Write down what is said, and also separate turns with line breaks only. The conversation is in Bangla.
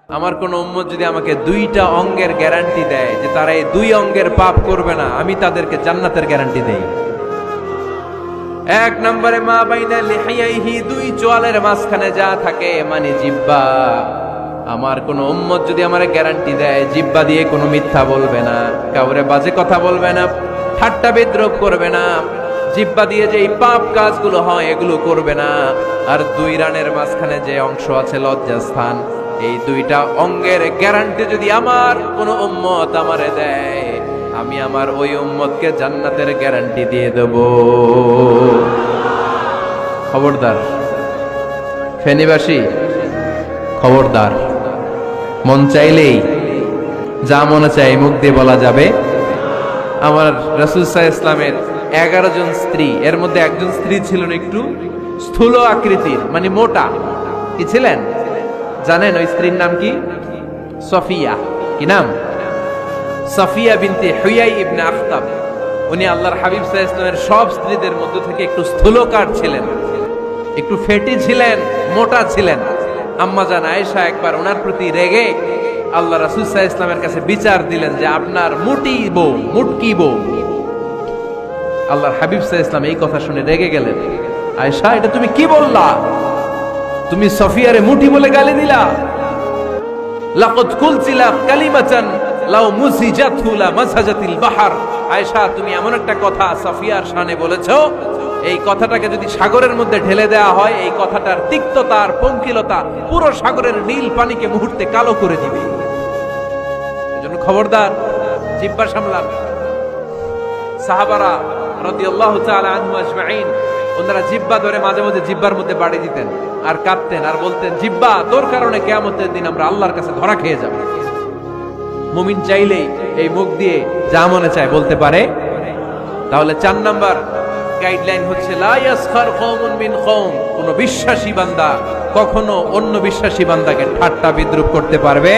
আমার কোন উম্মত যদি আমাকে দুইটা অঙ্গের গ্যারান্টি দেয় যে তারা এই দুই অঙ্গের পাপ করবে না, আমি তাদেরকে জান্নাতের গ্যারান্টি দেই। এক নম্বরে মা বাইনা লিহিয়াইহি, দুই চোয়ালের মাঝখানে যা থাকে মানে জিহ্বা। আমার কোন উম্মত যদি আমারে গ্যারান্টি দেয় জিহ্বা দিয়ে কোনো মিথ্যা বলবে না, কাউরে বাজে কথা বলবে না, ঠাট্টা বিদ্রূপ করবে না, জিহ্বা দিয়ে যে এই পাপ কাজগুলো হয় এগুলো করবে না, আর দুই রানের মাঝখানে যে অংশ আছে লজ্জাস্থান, এই দুইটা অঙ্গের গ্যারান্টি যদি আমার কোন উম্মত আমারে দেয়, আমি আমার ওই উম্মতকে জান্নাতের গ্যারান্টি দিয়ে দেব। খবরদার ফেনীবাসী, খবরদার। মন চাইলেই যা মনে চাই মুখ দিয়ে বলা যাবে। আমার রাসূল সাল্লাল্লাহু আলাইহি ইসলামের 11 জন স্ত্রী, এর মধ্যে একজন স্ত্রী ছিলেন একটু স্থূল আকৃতির, মানে মোটা। কি ছিলেন জানেন? ওই স্ত্রীর নাম কি? সফিয়া। কি নাম? সফিয়া বিনতে হুয়াই ইবনে আখতাব। উনি আল্লাহর হাবিব সাল্লাল্লাহু আলাইহি ওয়াসাল্লামের সব স্ত্রীদের মধ্য থেকে একটু স্থূলকার ছিলেন, একটু ফেটি ছিলেন, মোটা ছিলেন। আম্মা জান আয়েশা একবার ওনার প্রতি রেগে আল্লাহ রাসূল সাল্লাল্লাহু আলাইহি ওয়াসাল্লামের কাছে বিচার দিলেন যে আপনার মুটি বউ, মুটকি বউ। আল্লাহর হাবিব সাল্লাল্লাহু আলাইহি ওয়াসাল্লাম এই কথা শুনে রেগে গেলেন। আয়েশা, এটা তুমি কি বললা? তুমি সফিয়ারে মুটি বলে গালি দিলা। লাকাদ কুলতিলা কালিমাতান লাউ মুসিজাতহু লা মাসহাজাতিল বাহর। আয়েশা, তুমি এমন একটা কথা সফিয়ার শানে বলেছো, এই কথাটাকে যদি সাগরের মধ্যে ঢেলে দেওয়া হয়, এই কথাটার তিক্ততা আর পঙ্কিলতা পুরো সাগরের নীল পানিকে মুহূর্তে কালো করে দিবে। এজন্য খবরদার, জিহ্বা সামলান। সাহাবারা রাদিয়াল্লাহু তাআলা আনহুম আজমাইন, ওনারা জিহ্বা ধরে মাঝে মাঝে জিহ্বার মধ্যে বাড়ি দিতেন আর কাঁদতেন আর বলতেন, জিহ্বা, তোর কারণে কিয়ামতের দিন আমরা আল্লাহর কাছে ধরা খেয়ে যাব। মুমিন চাইলেই এই মুখ দিয়ে যা মনে চায় বলতে পারে। তাহলে 4 নাম্বার গাইডলাইন হচ্ছে লা ইয়াসখার কওমুন মিন কওম, কোন বিশ্বাসী বান্দা কখনো অন্য বিশ্বাসী বান্দাকে ঠাট্টা বিদ্রূপ করতে পারবে